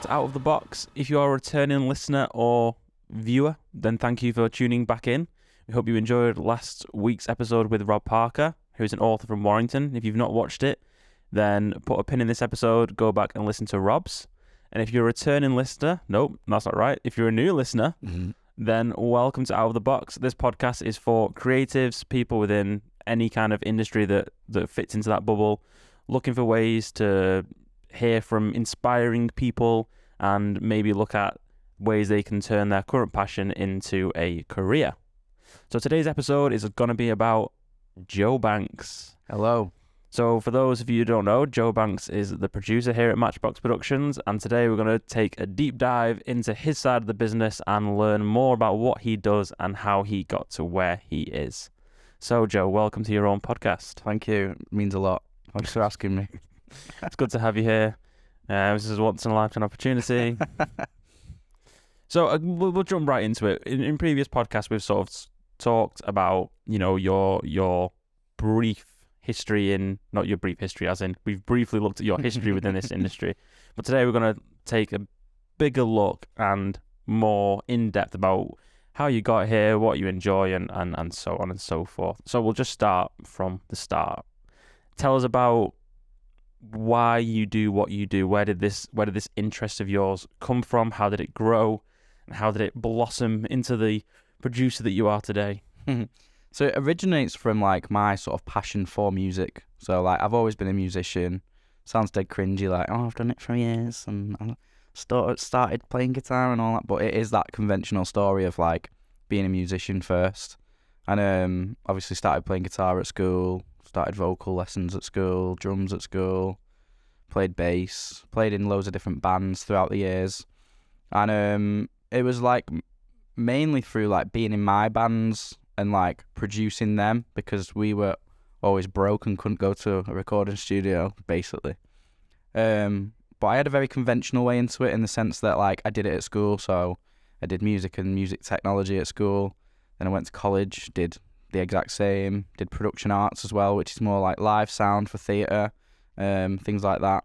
to Out of the Box. If you are a returning listener or viewer, then thank you for tuning back in. We hope you enjoyed last week's episode with Rob Parker, who's an author from Warrington. If you've not watched it, then put a pin in this episode, go back and listen to Rob's. And if you're a returning listener, nope, that's not right. If you're a new listener, then welcome to Out of the Box. This podcast is for creatives, people within any kind of industry that fits into that bubble, looking for ways to hear from inspiring people and maybe look at ways they can turn their current passion into a career. So today's episode is going to be about Joe Banks. Hello. So for those of you who don't know, Joe Banks is the producer here at Matchbox Productions, and today we're going to take a deep dive into his side of the business and learn more about what he does and how he got to where he is. So Joe, welcome to your own podcast. Thank you. It means a lot. Thanks for asking me. It's good to have you here. This is a once-in-a-lifetime opportunity. So we'll jump right into it. In previous podcasts, we've sort of talked about, you know, your brief history in, not your brief history, as in we've briefly looked at your history within this industry. But today we're going to take a bigger look and more in-depth about how you got here, what you enjoy, and so on and so forth. So we'll just start from the start. Tell us about why you do what you do. Where did this interest of yours come from? How did it grow? And how did it blossom into the producer that you are today? So it originates from like my sort of passion for music. So like I've always been a musician. Sounds dead cringy, like, oh, I've done it for years and I started playing guitar and all that. But it is that conventional story of like being a musician first. And obviously started playing guitar at school, started vocal lessons at school, drums at school, played bass, played in loads of different bands throughout the years. And it was like mainly through like being in my bands and like producing them, because we were always broke and couldn't go to a recording studio, basically. But I had a very conventional way into it in the sense that like I did it at school. So I did music and music technology at school. Then I went to college, did the exact same, did production arts as well, which is more like live sound for theatre, things like that.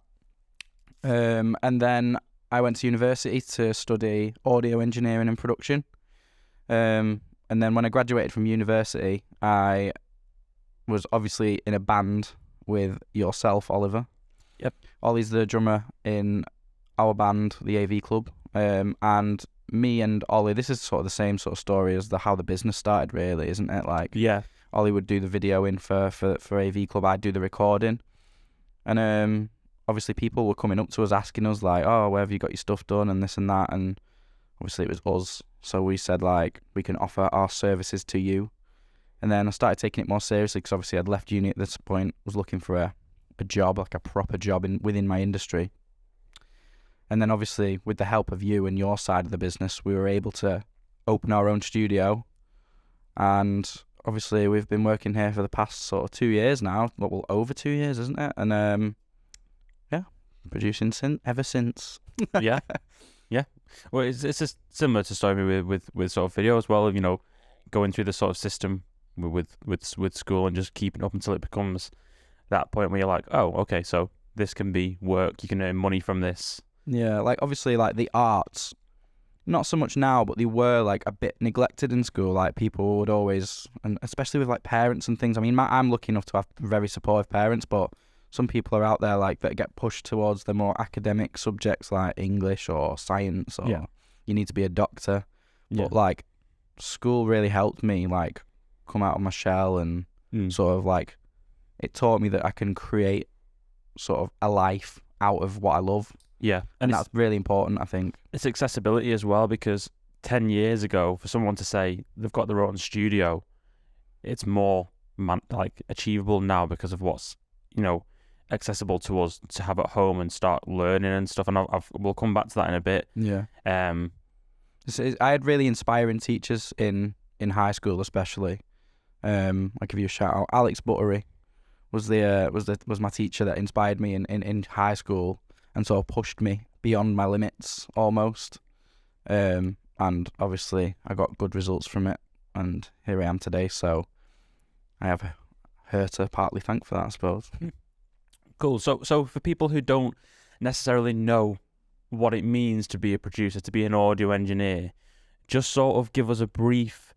And then I went to university to study audio engineering and production. And then when I graduated from university, I was obviously in a band with yourself, Oliver. Yep. Ollie's the drummer in our band, the AV Club. And me and Ollie, this is sort of the same sort of story as how the business started, really, isn't it? Like, yeah, Ollie would do the video in for AV Club, I'd do the recording. And obviously people were coming up to us asking us like, oh, where have you got your stuff done and this and that, and obviously it was us. So we said like, we can offer our services to you. And then I started taking it more seriously because obviously I'd left uni at this point, was looking for a job, like a proper job within my industry. And then obviously with the help of you and your side of the business, we were able to open our own studio. And obviously we've been working here for the past sort of 2 years now. Well, over 2 years, isn't it? And yeah, producing ever since. yeah. Well, it's just similar to story with sort of video as well. You know, going through the sort of system with school and just keeping up until it becomes that point where you're like, oh, okay, so this can be work. You can earn money from this. Yeah, like obviously like the arts, not so much now, but they were like a bit neglected in school. Like people would always, and especially with like parents and things. I mean, I'm lucky enough to have very supportive parents, but some people are out there like that get pushed towards the more academic subjects like English or science, or you need to be a doctor. Yeah. But like school really helped me like come out of my shell and sort of like it taught me that I can create sort of a life out of what I love. Yeah. And that's really important, I think. It's accessibility as well, because 10 years ago, for someone to say they've got their own studio, it's more like achievable now because of what's, you know, accessible to us to have at home and start learning and stuff. And we'll come back to that in a bit. Yeah. I had really inspiring teachers in high school, especially. I'll give you a shout out. Alex Buttery was my teacher that inspired me in high school and sort of pushed me beyond my limits almost. And obviously I got good results from it, and here I am today. So I have her to partly thank for that, I suppose. Cool. So for people who don't necessarily know what it means to be a producer, to be an audio engineer, just sort of give us a brief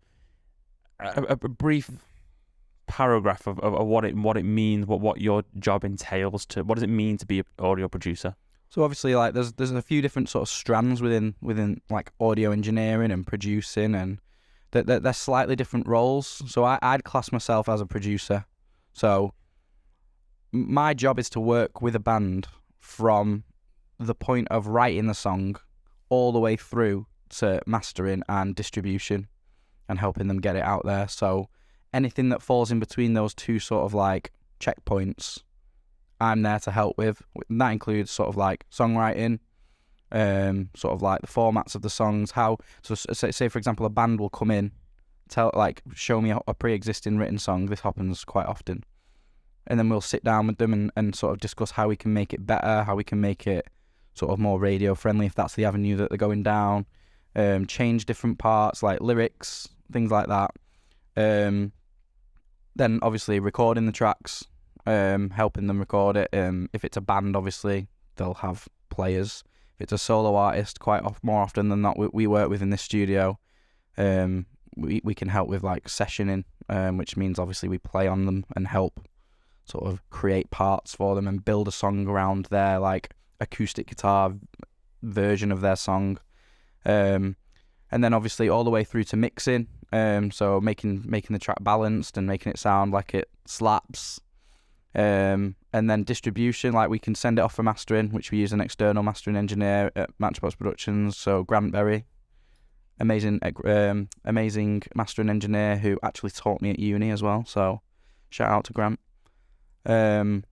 paragraph of what it means, what your job entails. What does it mean to be an audio producer? So obviously, like there's a few different sort of strands within like audio engineering and producing, and they're slightly different roles. So I'd class myself as a producer. So my job is to work with a band from the point of writing the song all the way through to mastering and distribution and helping them get it out there. So anything that falls in between those two sort of like checkpoints, I'm there to help with. And that includes sort of like songwriting, sort of like the formats of the songs. So say for example, a band will come in, show me a pre-existing written song. This happens quite often. And then we'll sit down with them and sort of discuss how we can make it better, how we can make it sort of more radio friendly if that's the avenue that they're going down. Change different parts like lyrics, things like that. Then obviously recording the tracks, helping them record it. If it's a band, obviously they'll have players. If it's a solo artist, more often than not, we work with in this studio. We can help with like sessioning, which means obviously we play on them and help sort of create parts for them and build a song around their like acoustic guitar version of their song. And then obviously all the way through to mixing, so making the track balanced and making it sound like it slaps. And then distribution, like we can send it off for mastering, which we use an external mastering engineer at Matchbox Productions, so Grant Berry, amazing mastering engineer who actually taught me at uni as well, so shout out to Grant. And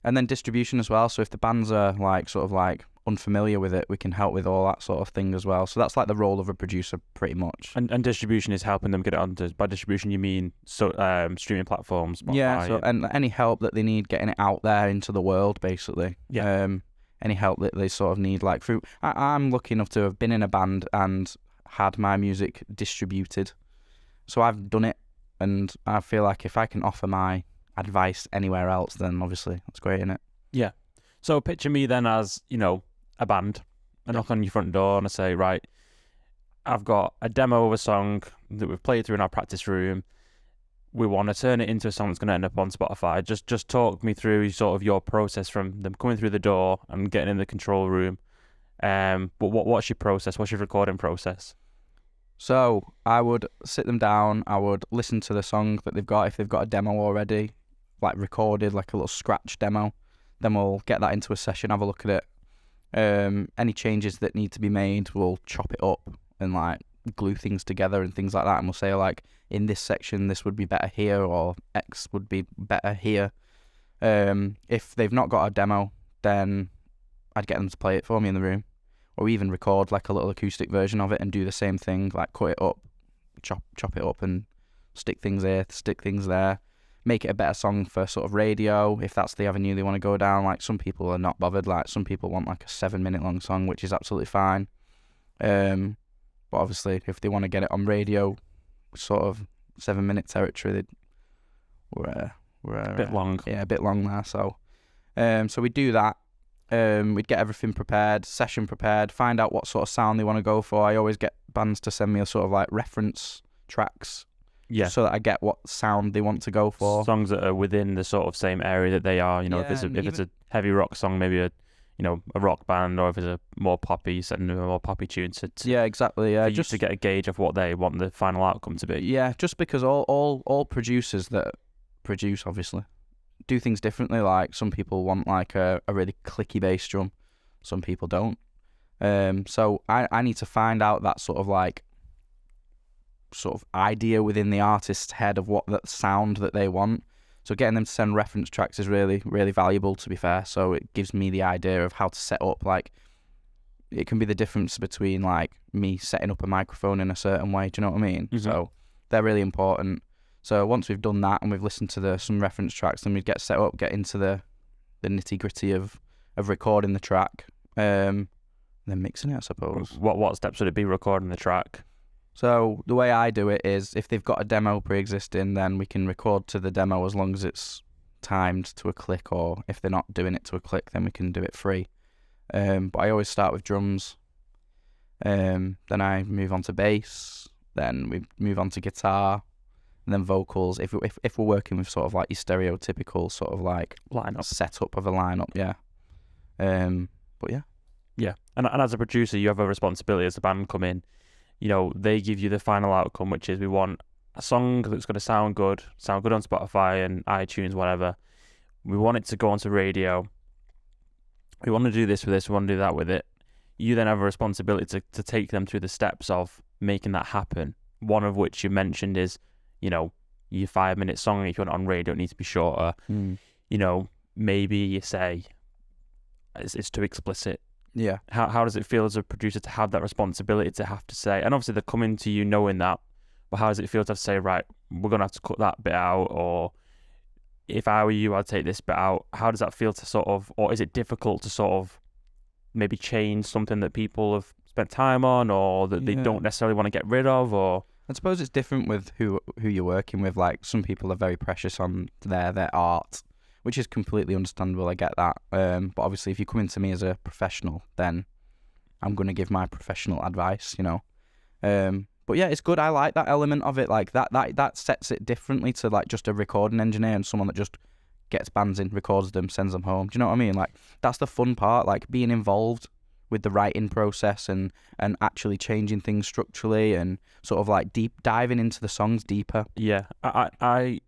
then distribution as well, so if the bands are like sort of like unfamiliar with it, we can help with all that sort of thing as well. So that's like the role of a producer pretty much. And distribution is helping them get it onto, by distribution you mean streaming platforms, Spotify, yeah, so and any help that they need getting it out there into the world basically. Yeah. Any help that they sort of need, like through I'm lucky enough to have been in a band and had my music distributed, so I've done it, and I feel like if I can offer my advice anywhere else, then obviously that's great, isn't it? Yeah. So picture me then as, a band. I knock on your front door and I say, right, I've got a demo of a song that we've played through in our practice room. We want to turn it into a song that's going to end up on Spotify. Just talk me through sort of your process from them coming through the door and getting in the control room. But what's your process? What's your recording process? So I would sit them down. I would listen to the song that they've got. If they've got a demo already, like recorded, like a little scratch demo, then we'll get that into a session, have a look at it. Any changes that need to be made, we'll chop it up and like glue things together and things like that. And we'll say like, in this section, this would be better here, or X would be better here. If they've not got a demo, then I'd get them to play it for me in the room, or even record like a little acoustic version of it and do the same thing, like cut it up, chop it up and stick things here, stick things there. Make it a better song for sort of radio, if that's the avenue they want to go down. Like some people are not bothered, like some people want like a 7-minute long song, which is absolutely fine. But obviously if they want to get it on radio, sort of 7-minute territory, we're a bit long. Yeah, a bit long there. So we do that. We'd get everything prepared, session prepared, find out what sort of sound they want to go for. I always get bands to send me a sort of like reference tracks. Yeah. So that I get what sound they want to go for. Songs that are within the sort of same area that they are. Yeah, if it's a heavy rock song, maybe a rock band, or if it's a more poppy, setting a more poppy tune. Yeah, exactly. Yeah, just to get a gauge of what they want the final outcome to be. Yeah, just because all producers that produce obviously do things differently. Like some people want like a really clicky bass drum, some people don't. So I need to find out that sort of idea within the artist's head of what that sound that they want. So getting them to send reference tracks is really, really valuable, to be fair. So it gives me the idea of how to set up, like, it can be the difference between like me setting up a microphone in a certain way. Do you know what I mean? Mm-hmm. So they're really important. So once we've done that and we've listened to some reference tracks, then we'd get set up, get into the nitty gritty of recording the track, and then mixing it, I suppose. What steps would it be recording the track? So the way I do it is, if they've got a demo pre-existing, then we can record to the demo as long as it's timed to a click, or if they're not doing it to a click, then we can do it free. But I always start with drums. Then I move on to bass. Then we move on to guitar, and then vocals. If we're working with sort of like your stereotypical sort of like lineup setup of a lineup, yeah. But yeah. Yeah, and as a producer, you have a responsibility as the band come in. You know, they give you the final outcome, which is we want a song that's going to sound good on Spotify and iTunes, whatever. We want it to go onto radio. We want to do this with this. We want to do that with it. You then have a responsibility to take them through the steps of making that happen. One of which you mentioned is, you know, your 5-minute song, if you want it on radio, it needs to be shorter. You know, maybe you say it's too explicit. Yeah. How does it feel as a producer to have that responsibility to have to say, and obviously they're coming to you knowing that, but how does it feel to have to say, right, we're going to have to cut that bit out, or if I were you, I'd take this bit out. How does that feel to sort of, or is it difficult to sort of maybe change something that people have spent time on, or that they don't necessarily want to get rid of, or... I suppose it's different with who you're working with. Like, some people are very precious on their art, which is completely understandable. I get that. But obviously, if you come into me as a professional, then I'm going to give my professional advice, you know. But yeah, it's good. I like that element of it. Like, that sets it differently to, like, just a recording engineer and someone that just gets bands in, records them, sends them home. Do you know what I mean? Like, that's the fun part, like, being involved with the writing process and actually changing things structurally and sort of, like, deep diving into the songs deeper. Yeah, I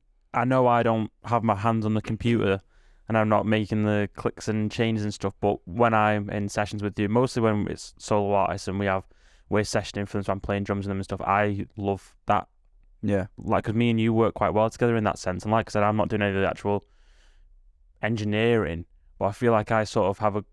know I don't have my hands on the computer and I'm not making the clicks and changes and stuff, but when I'm in sessions with you, mostly when it's solo artists and we're sessioning for them, so I'm playing drums with them and stuff, I love that. Yeah. Like, because me and you work quite well together in that sense. And like I said, I'm not doing any of the actual engineering, but I feel like I sort of have a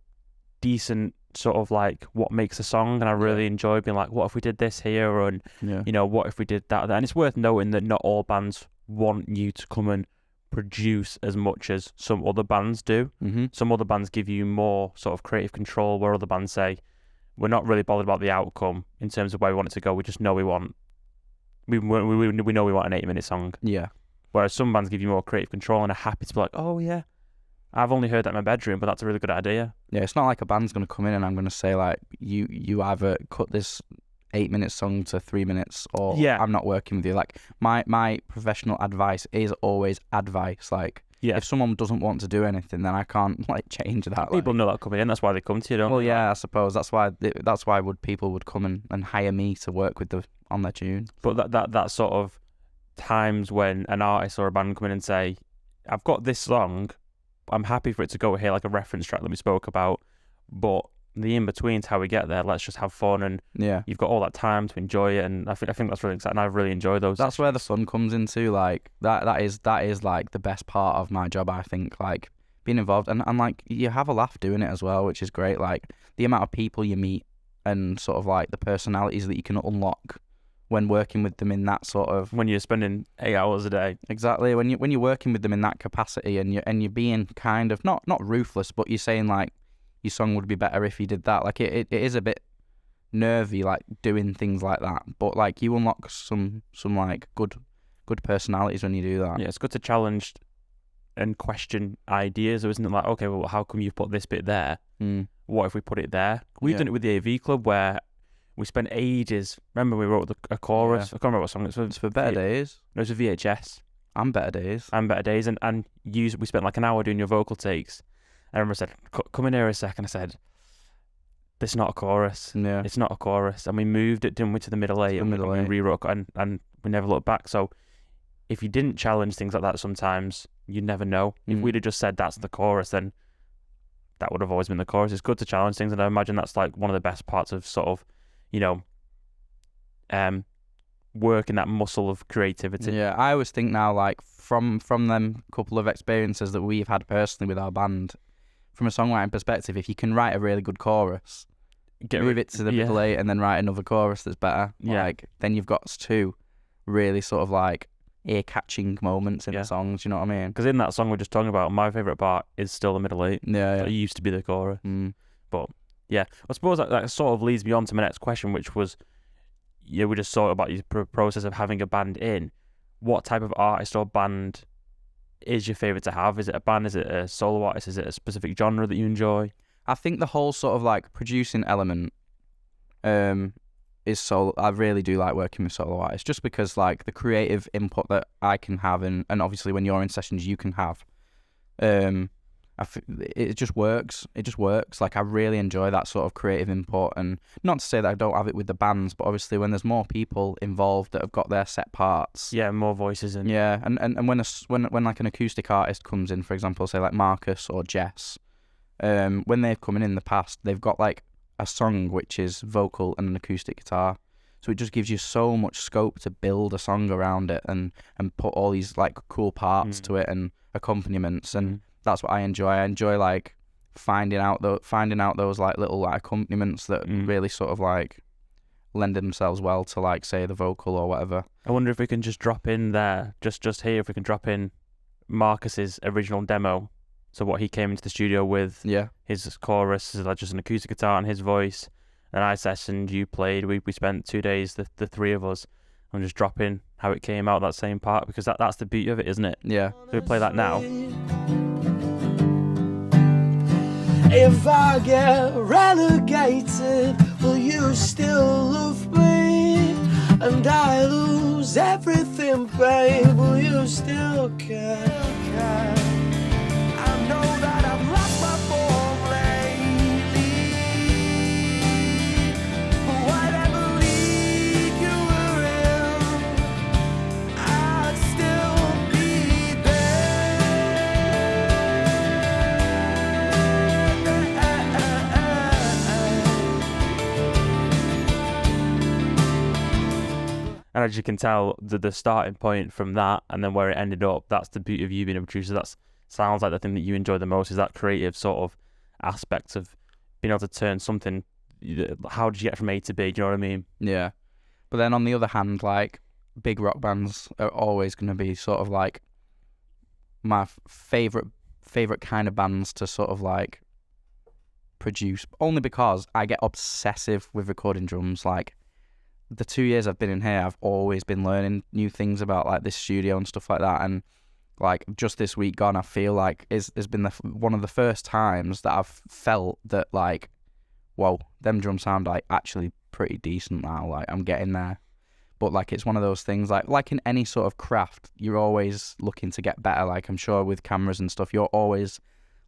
decent sort of like what makes a song, and I really enjoy being like, what if we did this here, and you know, what if we did that there? And it's worth noting that not all bands want you to come and produce as much as some other bands do. Some other bands give you more sort of creative control, where other bands say, we're not really bothered about the outcome in terms of where we want it to go, we just know we know we want an 8-minute song. Yeah. Whereas some bands give you more creative control and are happy to be like, oh yeah, I've only heard that in my bedroom, but that's a really good idea. Yeah, it's not like a band's going to come in and I'm going to say, like, you either cut this 8-minute song to 3 minutes, or I'm not working with you. Like, my professional advice is always advice. Like, if someone doesn't want to do anything, then I can't, like, change that. People know that coming in. That's why they come to you, don't they? Well, yeah, I suppose that's why people would come and hire me to work with on their tune. But that sort of times when an artist or a band come in and say, I've got this song, I'm happy for it to go here, like a reference track that we spoke about, but the in-between's how we get there. Let's just have fun, and you've got all that time to enjoy it, and I think that's really exciting. I really enjoy those. That's where the fun comes into, like, that is like the best part of my job, I think, like, being involved, and like, you have a laugh doing it as well, which is great. Like, the amount of people you meet and sort of like the personalities that you can unlock when working with them in that sort of... When you're spending 8 hours a day. Exactly. When you're working with them in that capacity, and you're being kind of not ruthless, but you're saying, like, your song would be better if you did that. Like, it is a bit nervy, like, doing things like that. But, like, you unlock some like good personalities when you do that. Yeah, it's good to challenge and question ideas, or isn't it? Like, okay, well, how come you've put this bit there? What if we put it there? We've done it with the AV Club, where we spent ages. Remember, we wrote a chorus. I can't remember what song it's for Better Days. It was a VHS. And Better Days. And we spent like an hour doing your vocal takes. I remember I said, come in here a second. I said, this is not a chorus. Yeah. It's not a chorus. And we moved it, didn't we, to the middle eight, and we rewrote, and we never looked back. So if you didn't challenge things like that sometimes, you'd never know. If we'd have just said that's the chorus, then that would have always been the chorus. It's good to challenge things, and I imagine that's like one of the best parts of sort of, you know, working that muscle of creativity. Yeah, I always think now, like, from them couple of experiences that we've had personally with our band, from a songwriting perspective, if you can write a really good chorus, move it to the middle eight, and then write another chorus that's better, like, then you've got two really sort of like ear-catching moments in the songs, you know what I mean? Because in that song we're just talking about, my favourite part is still the middle eight. Yeah. It used to be the chorus. But yeah, I suppose that sort of leads me on to my next question, which was, we just thought about your process of having a band in. What type of artist or band is your favourite to have? Is it a band? Is it a solo artist? Is it a specific genre that you enjoy? I think the whole sort of like producing element is I really do like working with solo artists, just because like the creative input that I can have, and obviously when you're in sessions you can have, it just works. It just works. Like I really enjoy that sort of creative input, and not to say that I don't have it with the bands, but obviously when there's more people involved that have got their set parts. Yeah, more voices in. Yeah, and when like an acoustic artist comes in, for example, say like Marcus or Jess, when they've come in the past, they've got like a song which is vocal and an acoustic guitar. So it just gives you so much scope to build a song around it and put all these like cool parts to it and accompaniments, and that's what I enjoy. I enjoy like finding out those like little like accompaniments that really sort of like lend themselves well to like say the vocal or whatever. I wonder if we can just drop in there, just here, if we can drop in Marcus's original demo. So what he came into the studio with, his chorus is like just an acoustic guitar and his voice. And I sessioned, you played. We spent 2 days, the three of us, and just drop in how it came out, that same part, because that's the beauty of it, isn't it? Yeah. So we play that now. If I get relegated, will you still love me? And I lose everything, babe, will you still care? I know that I've lost my form lately, but whatever league you were in, I'd still be And as you can tell, the starting point from that and then where it ended up, that's the beauty of you being a producer. That sounds like the thing that you enjoy the most, is that creative sort of aspect of being able to turn something. How did you get from A to B? Do you know what I mean? Yeah. But then on the other hand, like big rock bands are always going to be sort of like my favorite kind of bands to sort of like produce, only because I get obsessive with recording drums. Like the 2 years I've been in here, I've always been learning new things about like this studio and stuff like that. And like just this week gone, I feel like has been one of the first times that I've felt that like, whoa, them drums sound like actually pretty decent now. Like I'm getting there. But like it's one of those things, like in any sort of craft, you're always looking to get better. Like I'm sure with cameras and stuff, you're always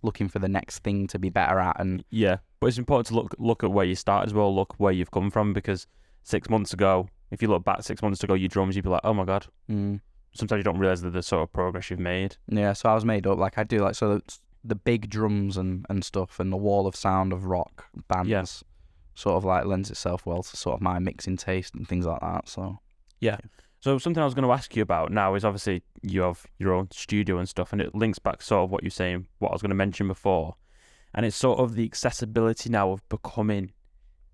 looking for the next thing to be better at. And yeah, but it's important to look at where you started as well, look where you've come from, because 6 months ago, if you look back 6 months ago, your drums, you'd be like, oh my God. Sometimes you don't realise the sort of progress you've made. Yeah, so I was made up. Like I do like, so the big drums and stuff and the wall of sound of rock bands sort of like lends itself well to sort of my mixing taste and things like that. So yeah. So something I was going to ask you about now is obviously you have your own studio and stuff, and it links back sort of what you're saying, what I was going to mention before. And it's sort of the accessibility now of becoming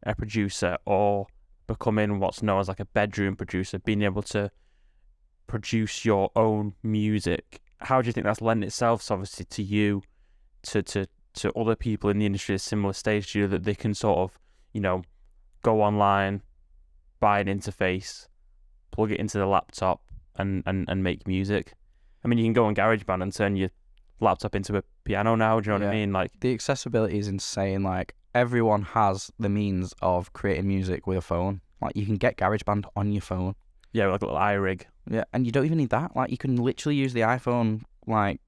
a producer or becoming what's known as like a bedroom producer, being able to produce your own music. How do you think that's lent itself, obviously, to you, to other people in the industry at a similar stage to you, that they can sort of, go online, buy an interface, plug it into the laptop and make music? I mean, you can go on GarageBand and turn your laptop into a piano now, do you know what I mean? Like the accessibility is insane. Like everyone has the means of creating music with a phone. Like you can get GarageBand on your phone. Yeah, like a little iRig. Yeah, and you don't even need that. Like you can literally use the iPhone like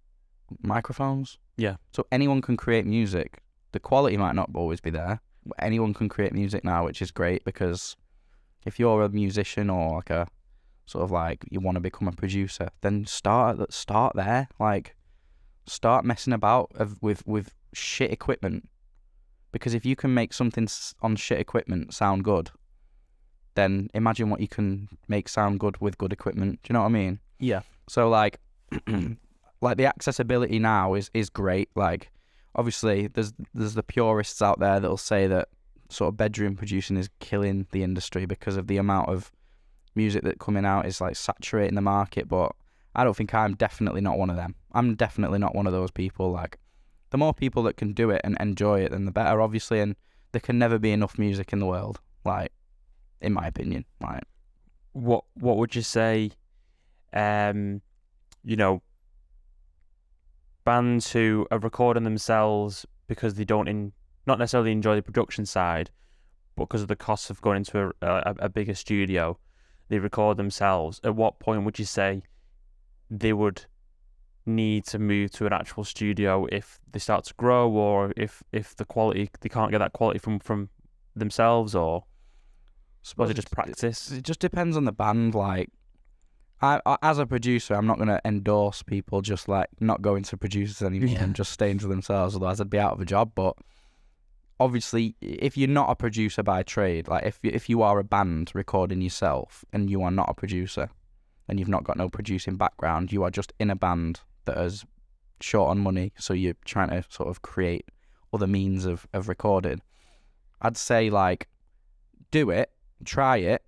microphones. Yeah. So anyone can create music. The quality might not always be there, but anyone can create music now, which is great, because if you're a musician or like a sort of like you want to become a producer, then start there. Like start messing about with shit equipment, because if you can make something on shit equipment sound good, then imagine what you can make sound good with good equipment. Do you know what I mean? Yeah. So like like the accessibility now is great. Like obviously there's the purists out there that'll say that sort of bedroom producing is killing the industry because of the amount of music that coming out is like saturating the market, but I don't think I'm definitely not one of them. I'm definitely not one of those people. Like the more people that can do it and enjoy it, then the better, obviously, and there can never be enough music in the world, like in my opinion. Like what would you say, bands who are recording themselves because they don't not necessarily enjoy the production side, but because of the costs of going into a bigger studio, they record themselves. At what point would you say they would need to move to an actual studio if they start to grow, or if the quality, they can't get that quality from themselves, or suppose it just practice? It just depends on the band. Like, I as a producer, I'm not going to endorse people just like not going to producers anymore and just staying to themselves, otherwise I'd be out of a job. But obviously, if you're not a producer by trade, like if you are a band recording yourself and you are not a producer and you've not got no producing background, you are just in a band that is short on money, so you're trying to sort of create other means of recording, I'd say, like, do it, try it,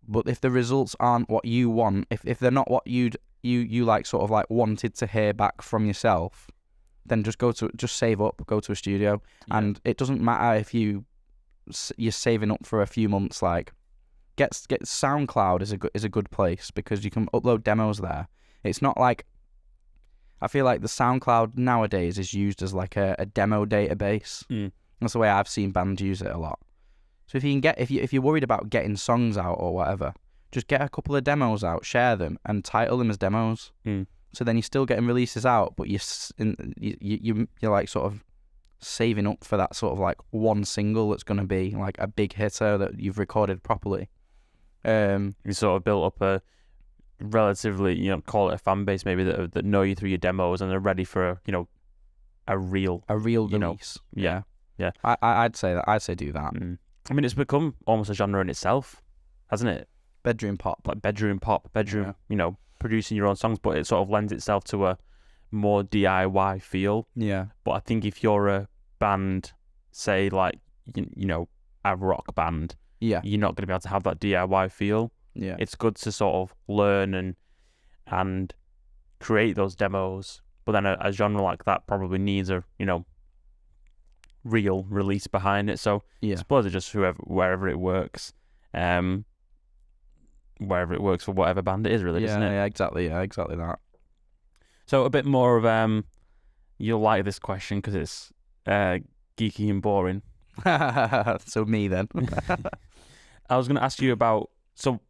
but if the results aren't what you want, if they're not what you like sort of like wanted to hear back from yourself, then just save up, go to a studio. And it doesn't matter if you're saving up for a few months. Like, get SoundCloud is a good place because you can upload demos there. It's not like, I feel like the SoundCloud nowadays is used as like a demo database. That's the way I've seen bands use it a lot. So if you can get, if you're worried about getting songs out or whatever, just get a couple of demos out, share them, and title them as demos. So then you're still getting releases out, but you're like sort of saving up for that sort of like one single that's going to be like a big hitter that you've recorded properly. You sort of built up a relatively, call it a fan base maybe that know you through your demos and are ready for a real release. Yeah. I'd say that. I'd say do that. I mean, it's become almost a genre in itself, hasn't it? Bedroom pop, producing your own songs, but it sort of lends itself to a more DIY feel. Yeah. But I think if you're a band, say like a rock band, you're not going to be able to have that DIY feel. Yeah. It's good to sort of learn and create those demos, but then a genre like that probably needs a real release behind it. So I suppose it's just wherever it works. Wherever it works for whatever band it is, really, isn't it? Yeah, exactly that. So a bit more of you'll like this question because it's geeky and boring. So me then. I was going to ask you about, so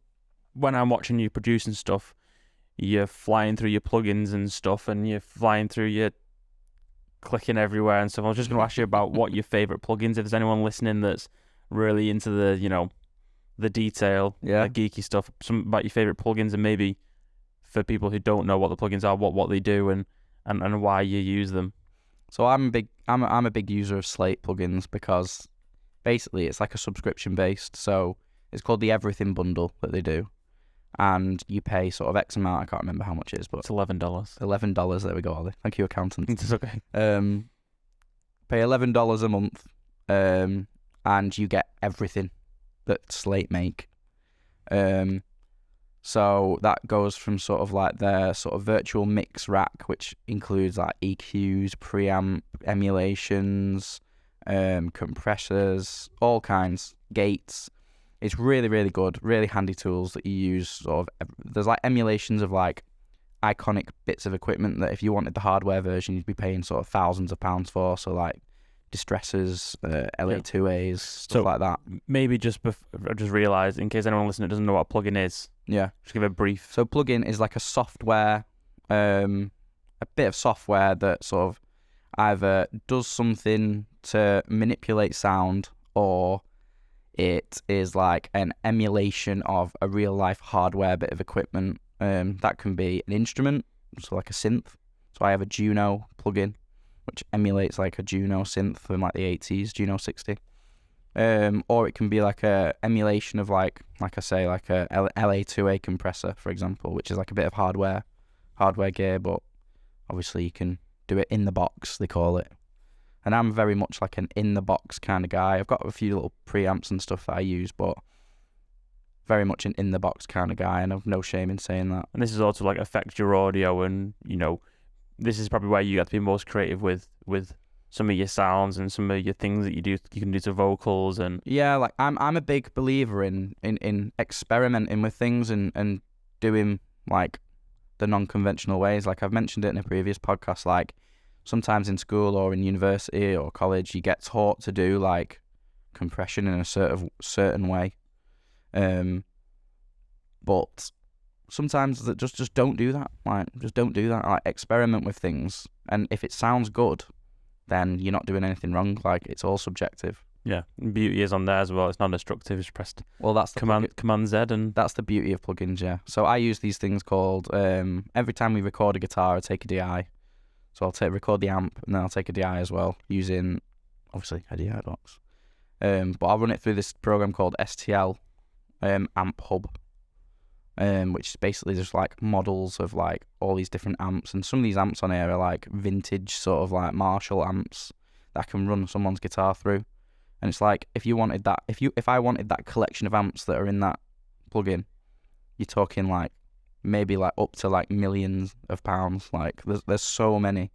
when I'm watching you producing stuff, you're flying through your plugins and stuff, and you're flying through your clicking everywhere and stuff. I was just going to ask you about what your favourite plugins, if there's anyone listening that's really into the detail, the geeky stuff, some about your favourite plugins, and maybe for people who don't know what the plugins are, what they do and why you use them. So I'm a big user of Slate plugins because basically it's like a subscription based. So it's called the Everything Bundle that they do, and you pay sort of X amount. I can't remember how much it is, but it's $11. $11. There we go, Ollie. Thank you, accountant. It's okay. Pay $11 a month, and you get everything that Slate make. So that goes from sort of like their sort of virtual mix rack, which includes like EQs, preamp, emulations, compressors, all kinds, gates. It's really, really good, really handy tools that you use. Sort of, there's like emulations of like iconic bits of equipment that if you wanted the hardware version, you'd be paying sort of thousands of pounds for. So like distressors, LA2As, stuff like that. Maybe I just realised, in case anyone listening doesn't know what a plugin is, just give a brief. So plugin is like a software, a bit of software that sort of either does something to manipulate sound, or it is like an emulation of a real life hardware bit of equipment. That can be an instrument, so like a synth. So I have a Juno plugin, which emulates like a Juno synth from like the 80s, Juno 60. Or it can be like a emulation of like I say, like a LA2A compressor, for example, which is like a bit of hardware gear, but obviously you can do it in the box, they call it. And I'm very much like an in the box kind of guy. I've got a few little preamps and stuff that I use, but very much an in the box kind of guy, and I've no shame in saying that. And this is also like affect your audio, and this is probably where you have to be most creative with some of your sounds and some of your things that you can do to vocals. And like I'm a big believer in experimenting with things and doing like the non-conventional ways. Like I've mentioned it in a previous podcast, like sometimes in school or in university or college, you get taught to do like compression in a certain way. But sometimes that just don't do that. Like, just don't do that. Like, experiment with things, and if it sounds good, then you're not doing anything wrong. Like, it's all subjective. Yeah, beauty is on there as well. It's non-destructive. It's pressed Well, that's the Command Z, and that's the beauty of plugins. Yeah. So I use these things called every time we record a guitar, I take a DI. So I'll record the amp, and then I'll take a DI as well, using obviously a DI box. But I'll run it through this program called STL Amp Hub, which is basically just like models of like all these different amps, and some of these amps on here are like vintage sort of like Marshall amps that I can run someone's guitar through. And it's like, if I wanted that collection of amps that are in that plugin, you're talking like maybe like up to like millions of pounds. Like, there's so many,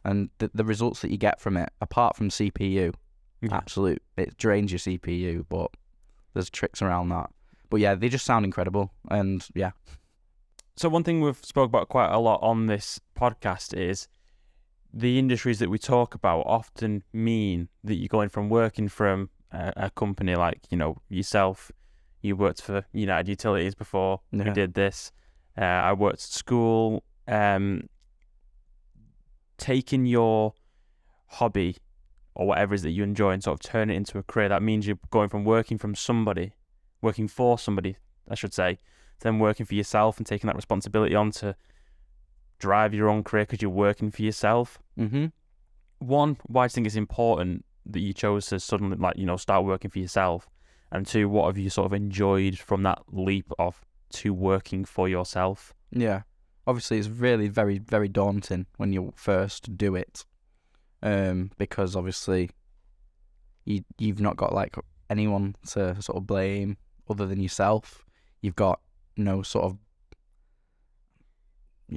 and the results that you get from it, apart from CPU, it drains your CPU, but there's tricks around that. But yeah, they just sound incredible, and yeah. So one thing we've spoke about quite a lot on this podcast is the industries that we talk about often mean that you're going from working from a company like, you know, yourself. You worked for United Utilities before we did this. I worked at school. Taking your hobby or whatever it is that you enjoy and sort of turn it into a career, that means you're going from working for somebody, I should say, to then working for yourself and taking that responsibility on to drive your own career because you're working for yourself. Mm-hmm. One, why do you think it's important that you chose to suddenly, like, you know, start working for yourself? And two, what have you sort of enjoyed from that leap to working for yourself? Yeah. Obviously, it's really very, very daunting when you first do it, because obviously you've not got like anyone to sort of blame other than yourself. You've got no sort of,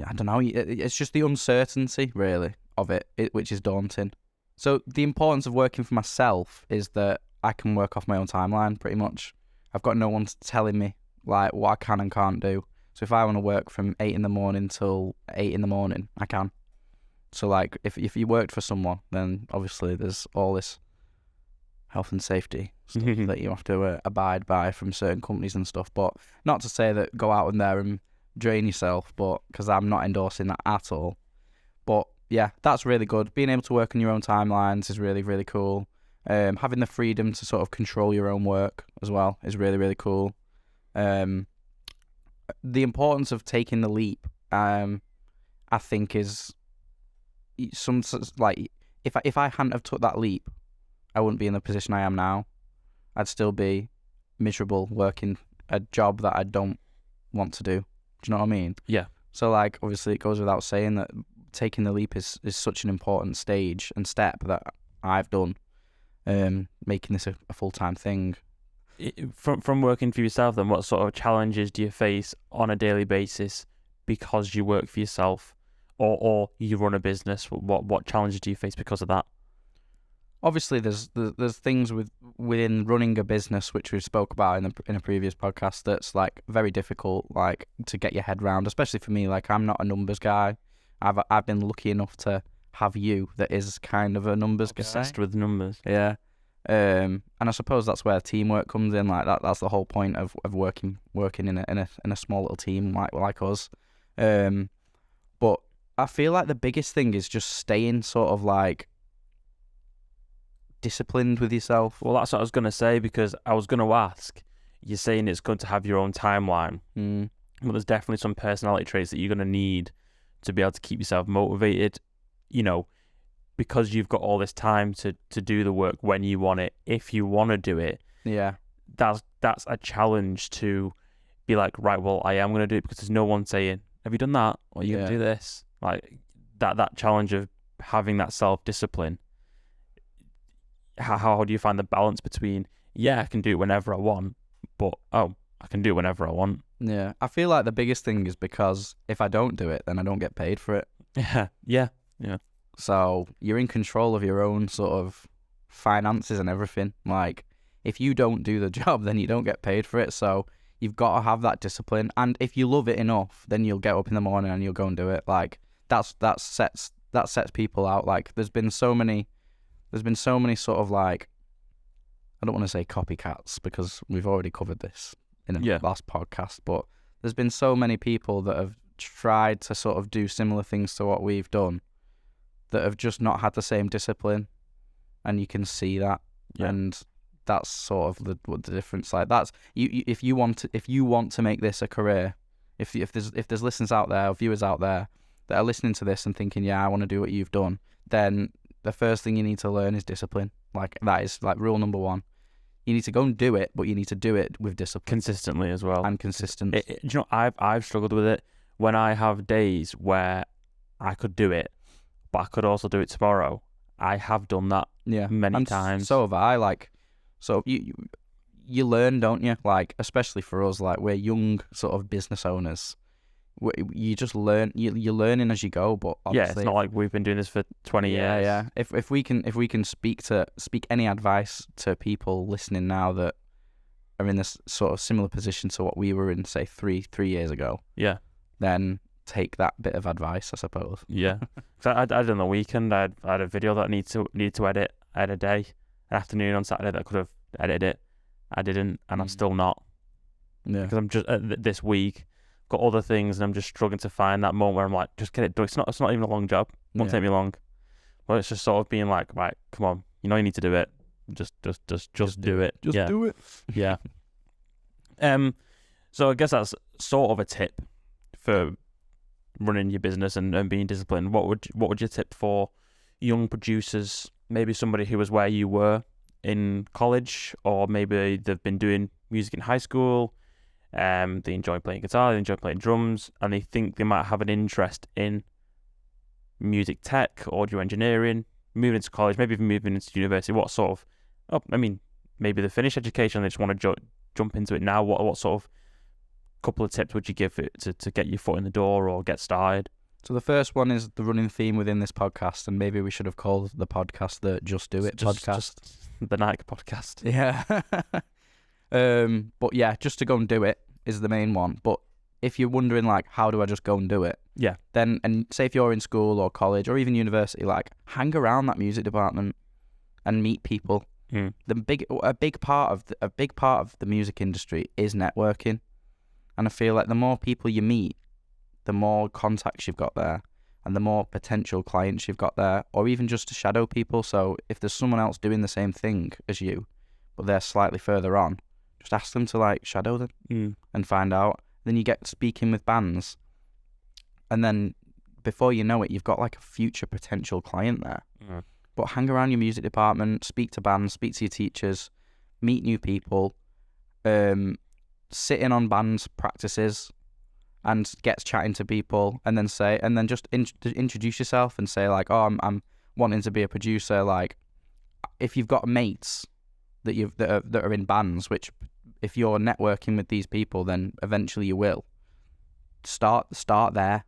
I don't know, it's just the uncertainty, really, of it, which is daunting. So the importance of working for myself is that I can work off my own timeline, pretty much. I've got no one telling me, like, what I can and can't do. So if I want to work from 8 in the morning till 8 in the morning, I can. So, like, if you worked for someone, then obviously there's all this health and safety stuff that you have to abide by from certain companies and stuff. But not to say that go out in there and drain yourself, but because I'm not endorsing that at all. But yeah, that's really good. Being able to work on your own timelines is really, really cool. Having the freedom to sort of control your own work as well is really, really cool. The importance of taking the leap, I think, is some like, if I hadn't have took that leap, I wouldn't be in the position I am now. I'd still be miserable working a job that I don't want to do. Do you know what I mean? Yeah. So, like, obviously it goes without saying that taking the leap is such an important stage and step that I've done, making this a full-time thing. From working for yourself, then, what sort of challenges do you face on a daily basis because you work for yourself, or you run a business? What challenges do you face because of that? Obviously, there's things within running a business which we spoke about in a previous podcast that's like very difficult, like, to get your head around. Especially for me, like, I'm not a numbers guy. I've been lucky enough to have you that is kind of a numbers guy. Obsessed with numbers. Yeah. And I suppose that's where teamwork comes in. Like, that's the whole point of working in a small little team like us. But I feel like the biggest thing is just staying sort of like disciplined with yourself. Well, that's what I was going to say, because I was going to ask, you're saying it's good to have your own timeline. Well, there's definitely some personality traits that you're going to need to be able to keep yourself motivated, you know, because you've got all this time to do the work when you want it, if you want to do it. Yeah. That's a challenge to be like, right, well, I am going to do it, because there's no one saying, have you done that? Or are you going to do this? Like, that challenge of having that self-discipline. How do you find the balance between, I can do it whenever I want, but, I can do it whenever I want? Yeah. I feel like the biggest thing is because if I don't do it, then I don't get paid for it. Yeah. So you're in control of your own sort of finances and everything. Like, if you don't do the job, then you don't get paid for it. So you've got to have that discipline. And if you love it enough, then you'll get up in the morning and you'll go and do it. Like, that sets that sets people out. Like there's been so many sort of like, I don't want to say copycats because we've already covered this in the last podcast, but there's been so many people that have tried to sort of do similar things to what we've done that have just not had the same discipline, and you can see that, and that's sort of the difference. Like that's if you want to make this a career, if there's listeners out there or viewers out there that are listening to this and thinking, yeah, I want to do what you've done, then the first thing you need to learn is discipline. Like that is like rule number one. You need to go and do it, but you need to do it with discipline, consistently as well, and consistent. Do you know, I've struggled with it when I have days where I could do it, but I could also do it tomorrow. I have done that many times. So have I. Like, so you learn, don't you? Like, especially for us, like we're young sort of business owners. You just learn. You're learning as you go. But obviously, it's not like we've been doing this for 20 years. Yeah. If we can speak any advice to people listening now that are in this sort of similar position to what we were in, say 3 years ago. Yeah. Then take that bit of advice, I suppose. Yeah. So I did on the weekend. I had a video that I need to edit. I had an afternoon on Saturday that I could have edited it. I didn't, and I'm still not. Yeah. Because I'm just this week got other things, and I'm just struggling to find that moment where I'm like, just get it done. It's not even a long job. It won't take me long. But it's just sort of being like, right, come on, you need to do it. Just do it. Just do it. Yeah. So I guess that's sort of a tip for running your business and being disciplined. What would you tip for young producers? Maybe somebody who was where you were in college, or maybe they've been doing music in high school. They enjoy playing guitar, they enjoy playing drums, and they think they might have an interest in music tech, audio engineering, moving into college, maybe even moving into university. What sort of, maybe they finish education and they just want to jump into it now. What sort of couple of tips would you give it to get your foot in the door or get started? So the first one is the running theme within this podcast, and maybe we should have called the podcast the Just Do It podcast. Just the Nike podcast. Yeah. But yeah, just to go and do it is the main one. But if you're wondering, like, how do I just go and do it? Yeah. Then, and say if you're in school or college or even university, like, hang around that music department and meet people. A big part of the music industry is networking, and I feel like the more people you meet, the more contacts you've got there, and the more potential clients you've got there, or even just to shadow people. So if there's someone else doing the same thing as you, but they're slightly further on, just ask them to like shadow them and find out. Then you get speaking with bands, and then before you know it, you've got like a future potential client there. But hang around your music department, speak to bands, speak to your teachers, meet new people, sit in on bands practices, and get chatting to people, and then just introduce yourself and say like, oh, I'm wanting to be a producer. Like, if you've got mates that are in bands, which if you're networking with these people, then eventually you will. Start there.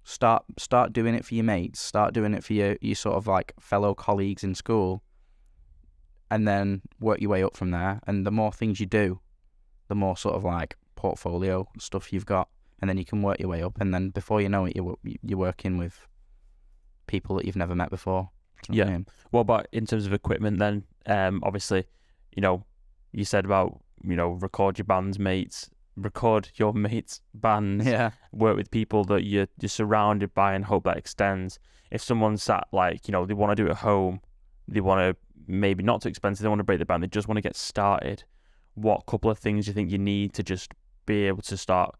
Start doing it for your mates. Start doing it for your sort of like fellow colleagues in school, and then work your way up from there. And the more things you do, the more sort of like portfolio stuff you've got, and then you can work your way up. And then before you know it, you're working with people that you've never met before. Yeah. I mean? What about in terms of equipment then? Obviously, you said about, record your band's mates, record your mates' bands, work with people that you're surrounded by and hope that extends. If someone's sat like, they want to do it at home, they want to, maybe not too expensive, they want to break the band, they just want to get started, what couple of things do you think you need to just be able to start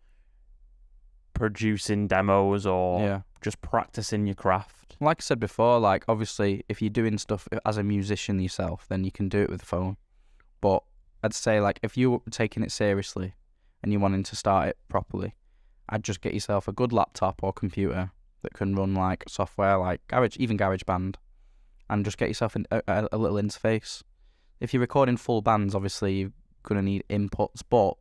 producing demos or just practicing your craft? Like I said before, like obviously if you're doing stuff as a musician yourself, then you can do it with the phone. But I'd say like if you're taking it seriously and you're wanting to start it properly, I'd just get yourself a good laptop or computer that can run like software like GarageBand, and just get yourself a little interface. If you're recording full bands, obviously you're going to need inputs, but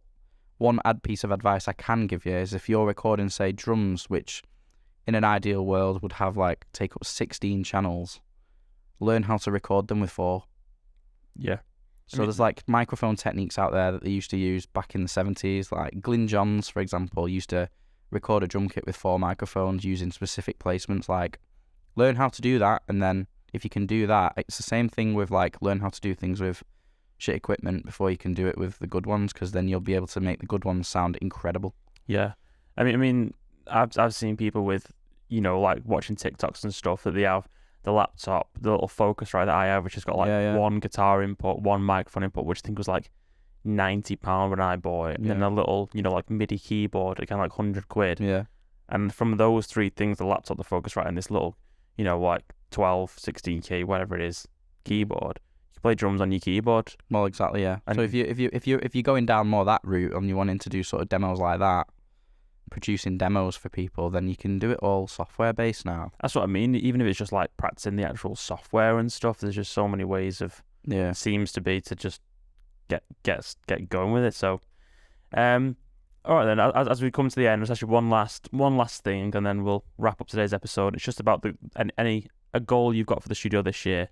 one piece of advice I can give you is if you're recording, say, drums, which in an ideal world would have like take up 16 channels, learn how to record them with 4. Yeah. So there's like microphone techniques out there that they used to use back in the 70s. Like Glyn Johns, for example, used to record a drum kit with 4 microphones using specific placements like learn how to do that, and then if you can do that, it's the same thing with like learn how to do things with shit equipment before you can do it with the good ones, because then you'll be able to make the good ones sound incredible. Yeah, I mean, I've seen people with, like watching TikToks and stuff, that they have the laptop, the little Focusrite that I have, which has got like one guitar input, one microphone input, which I think was like £90 when I bought it, and then a little, like MIDI keyboard, again like £100. Yeah. And from those three things, the laptop, the Focusrite, and this little, like 12, 16 key, whatever it is, keyboard, you can play drums on your keyboard. Well, exactly, yeah. And so if you're going down more that route and you're wanting to do sort of demos like that, producing demos for people, then you can do it all software based now. That's what I mean. Even if it's just like practicing the actual software and stuff, there's just so many ways of seems to be to just get going with it. So, all right then. As we come to the end, there's actually one last thing, and then we'll wrap up today's episode. It's just about a goal you've got for the studio this year.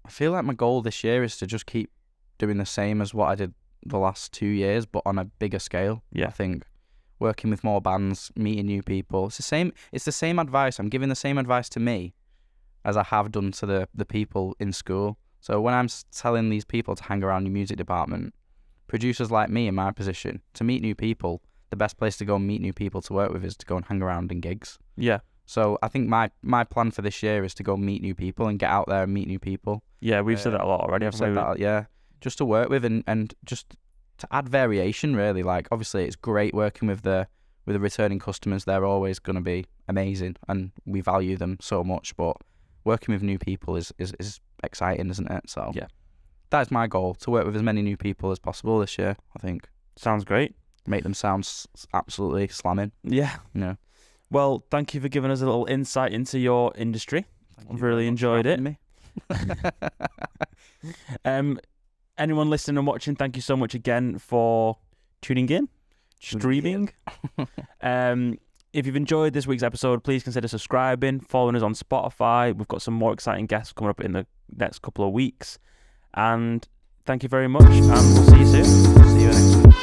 I feel like my goal this year is to just keep doing the same as what I did the last 2 years, but on a bigger scale. Yeah. I think working with more bands, meeting new people. It's the same advice. I'm giving the same advice to me as I have done to the people in school. So when I'm telling these people to hang around your music department, producers like me in my position, to meet new people, the best place to go and meet new people to work with is to go and hang around in gigs. Yeah. So I think my plan for this year is to go meet new people and get out there and meet new people. Yeah, we've said that a lot already, haven't we? That, yeah. Just to work with and just to add variation, really. Like, obviously, it's great working with the returning customers. They're always going to be amazing, and we value them so much. But working with new people is exciting, isn't it? So yeah, that is my goal, to work with as many new people as possible this year, I think. Sounds great. Make them sound absolutely slamming. Yeah. Yeah. Well, thank you for giving us a little insight into your industry. I've really enjoyed it. Me. Anyone listening and watching, thank you so much again for tuning in, streaming. If you've enjoyed this week's episode, please consider subscribing, following us on Spotify. We've got some more exciting guests coming up in the next couple of weeks. And thank you very much, and we'll see you soon. See you next week.